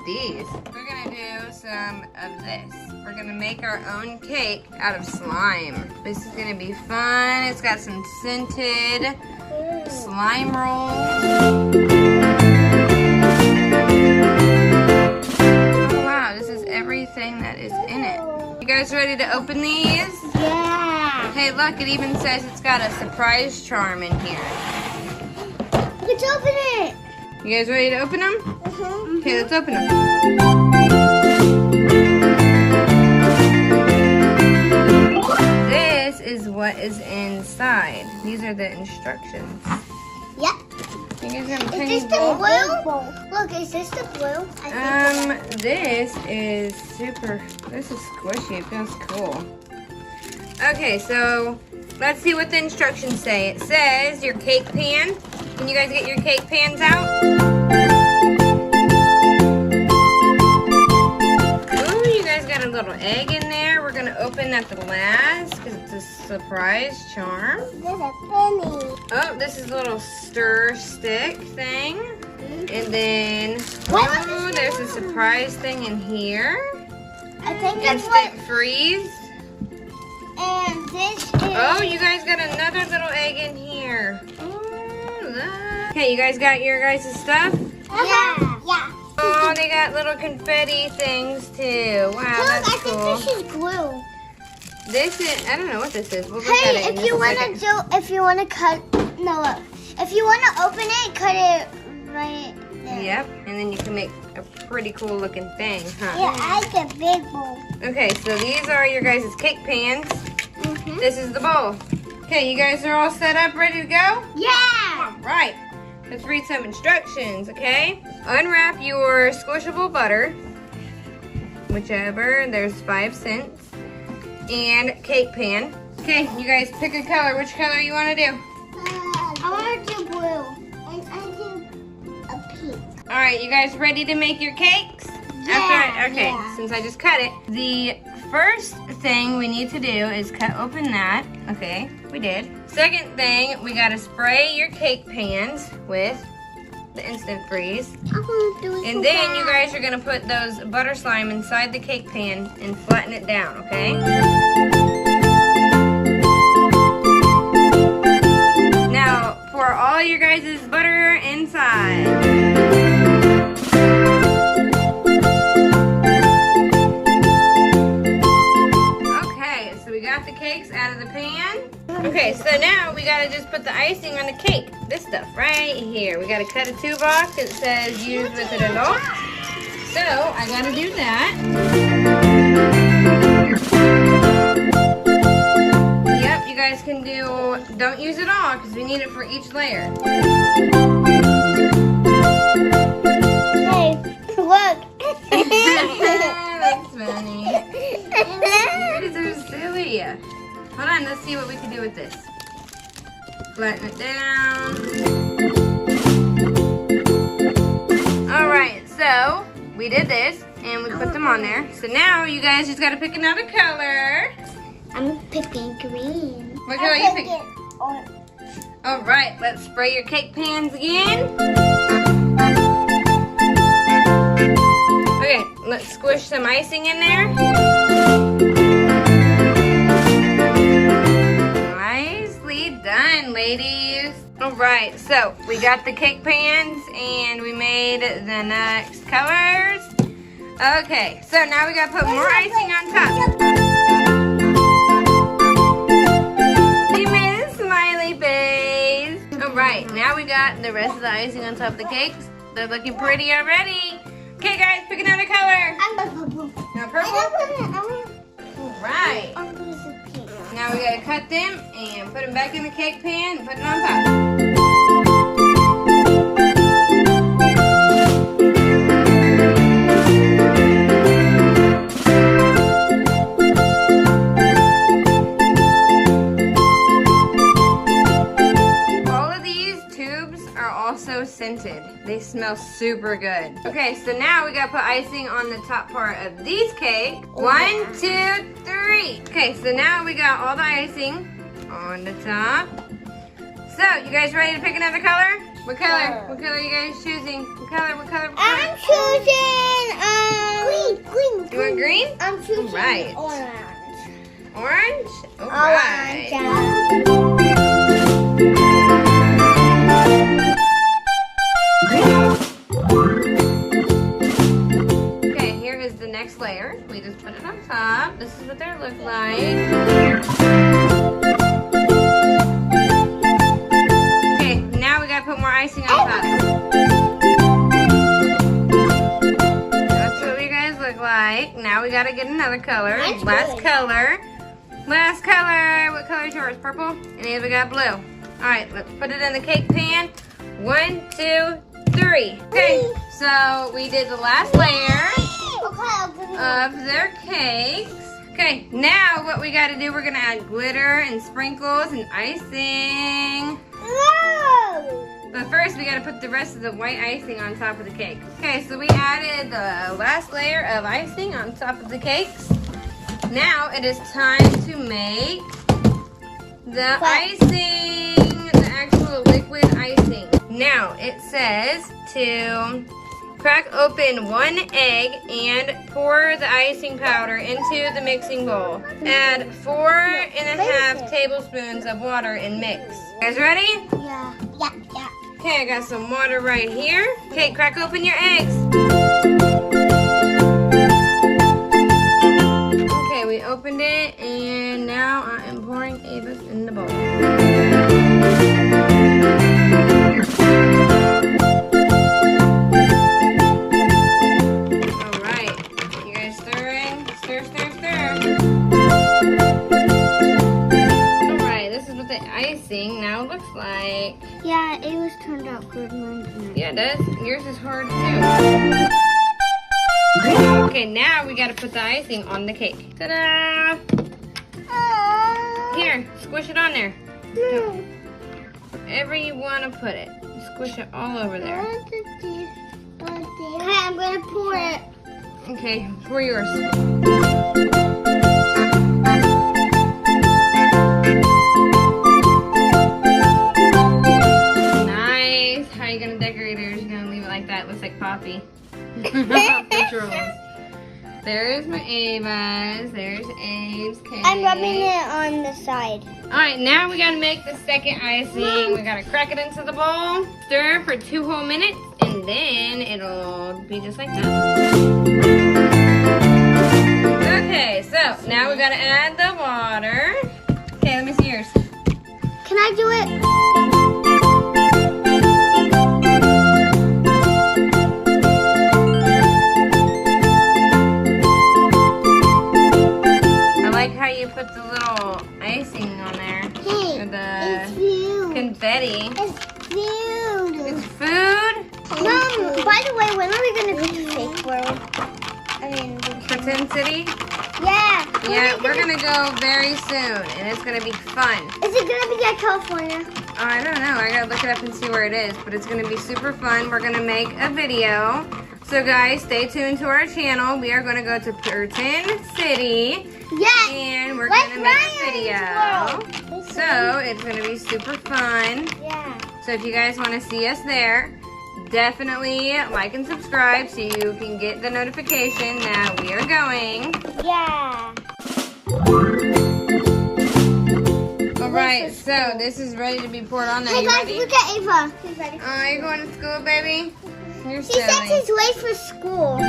these. We're gonna do some of this. We're gonna make our own cake out of slime. This is gonna be fun. It's got some scented slime rolls. Oh wow, this is everything that is in it. You guys ready to open these? Yeah. Hey, look, it even says it's got a surprise charm in here. Let's open it. You guys ready to open them? Mm-hmm. Okay, let's open them. This is what is inside. These are the instructions. Yep. You guys have a Is tiny this the bowl? blue? Look, is this the blue? I think This is super, this is squishy. It feels cool. Okay, so let's see what the instructions say. It says your cake pan. Can you guys get your cake pans out? Ooh, you guys got a little egg in there. We're gonna open at the last because it's a surprise charm. there's a penny. Oh, this is a little stir stick thing. And then, What? oh, there's a surprise thing in here. I think that's what. Instant freeze. And this is. Oh, you guys got another little egg in here. Oh, look. Okay, you guys got your guys' stuff? Yeah. Yeah. Oh, they got little confetti things too. Wow, Look, that's I cool. think this is glue. This is, I don't know what this is. We'll look at it Hey, in if you just a wanna second. if you wanna cut, no, look. If you wanna open it, cut it right there. Yep, and then you can make a pretty cool looking thing, huh? Yeah, I like the big bowl. Okay, so these are your guys' cake pans. Mm-hmm. This is the bowl. Okay, you guys are all set up, ready to go? Yeah. Right. Let's read some instructions, okay? Unwrap your squishable butter, whichever, there's 5 cents, and cake pan. Okay, you guys pick a color. Which color you want to do? I want to do blue. And I do a pink. All right, you guys ready to make your cakes? Yeah, Okay, yeah. since I just cut it. The first thing we need to do is cut open that. Okay, we did. Second thing, we gotta spray your cake pans with the instant freeze. I want to do it And then you guys are gonna put those butter slime inside the cake pan and flatten it down, okay? Now, pour all your guys' butter inside. The cakes out of the pan. Okay, so now we gotta just put the icing on the cake. This stuff right here. We gotta cut a 2 box. It says use with it at all. So I gotta do that. Yep, you guys can do, don't use it all because we need it for each layer. Hey, look. That's funny. You guys are silly. Hold on, let's see what we can do with this. Flatten it down. Alright, so we did this and we put them on there. So now you guys just gotta pick another color. I'm picking green. What color are you picking? Alright, let's spray your cake pans again. Okay, let's squish some icing in there. Nicely done, ladies. All right, so we got the cake pans and we made the next colors. Okay, so now we gotta put more icing on top. You made a smiley face. All right, now we got the rest of the icing on top of the cakes. They're looking pretty already. Okay, guys, pick another color. I want purple. Now purple. All right. Now we gotta cut them and put them back in the cake pan and put it on top. All of these tubes are also scented. They smell super good. Okay, so now we gotta put icing on the top part of these cakes. 1, 2, 3. Okay, so now we got all the icing on the top. So, you guys ready to pick another color? What color? What color are you guys choosing? What color? What color? What color? I'm choosing green. You want green? I'm choosing Right. orange. Orange? All right. Okay, here is the next layer. We just put it on top. This is what they look like. Okay, now we gotta put more icing on top. That's what you guys look like. Now we gotta get another color. That's Last good. color. Last color. What color is yours? Purple? And then we got blue. Alright, let's put it in the cake pan. 1, 2, 3. Okay, so we did the last layer of their cakes. Okay, now what we gotta do, we're gonna add glitter and sprinkles and icing. But first we gotta put the rest of the white icing on top of the cake. Okay, so we added the last layer of icing on top of the cakes. Now it is time to make the icing, the actual liquid icing. Now it says to crack open 1 egg and pour the icing powder into the mixing bowl. Add 4½ tablespoons of water and mix. You guys ready? Yeah. Okay, I got some water right here. Okay, crack open your eggs. Okay, we opened it and now I am pouring Ava's in the bowl. Alright, you guys stirring? Stir, stir, stir. Alright, this is what the icing now looks like. Yeah, it was turned out good. Yeah, it does. Yours is hard too. Okay, now we gotta put the icing on the cake. Ta-da! Here, squish it on there. Wherever you want to put it. Squish it all over there. Okay, I'm gonna pour it. Okay, pour yours. Nice. How are you gonna decorate it? Or are you gonna leave it like that? It looks like Poppy. Picture rolls. There's my Ava's. There's Abe's cake. I'm rubbing it on the side. Alright, now we gotta make the second icing. We gotta crack it into the bowl, stir for 2 whole minutes, and then it'll be just like that. Okay, so now we gotta add the water. Okay, let me see yours. Can I do it? How you put the little icing on there. Hey, or the it's food. confetti. It's food. It's food? Mom, by the way, when are we going to go to Fake World? Pretend City? Yeah. Yeah, we're going to go very soon, and it's going to be fun. Is it going to be at California? Oh, I don't know. I got to look it up and see where it is, but it's going to be super fun. We're going to make a video. So, guys, stay tuned to our channel. We are going to go to Pretend City. Yes. And we're going to make a video. So, it's going to be super fun. Yeah. So, if you guys want to see us there, definitely like and subscribe so you can get the notification that we are going. Yeah. Alright, so this is ready to be poured on there. Hey You guys, ready? look at Ava. She's ready. Oh, you're going to school, baby? You're He said silly. he's late for school.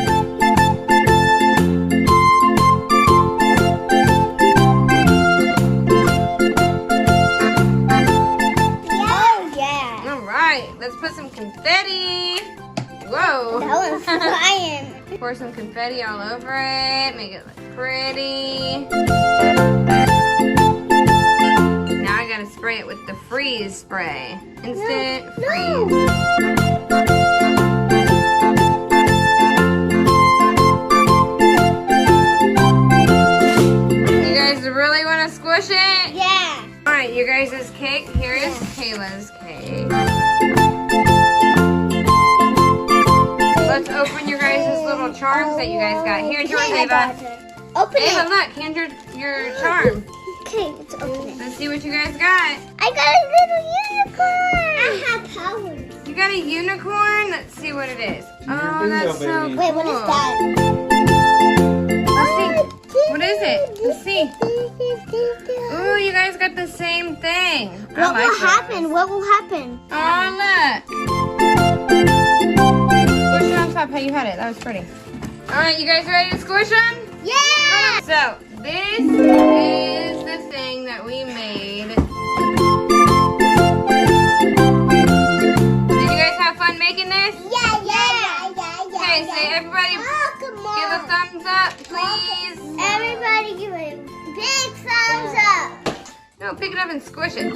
Let's put some confetti. Whoa. That was flying. Pour some confetti all over it. Make it look pretty. Now I gotta spray it with the freeze spray. Instant freeze. You guys really want to squish it? Yeah. Alright, you guys' cake. Here is Kayla's cake. Let's open your guys' little charms that you guys got. Here's yours, Ava. Open Ava, it. look. Here's your charm. Okay, let's open it. Let's see what you guys got. I got a little unicorn. I have powers. You got a unicorn. Let's see what it is. Oh, Bingo, that's so baby. cool. Wait, what is that? Let's see. What is it? Let's see. Ooh, you guys got the same thing. What will happen? What will happen? Oh, look. Squish it on top how you had it. That was pretty. All right, you guys ready to squish them? Yeah! So, this is the thing that we made. Did you guys have fun making this? Yeah. Okay, so everybody give a thumbs up, please. Everybody give a big thumbs up. No, pick it up and squish it.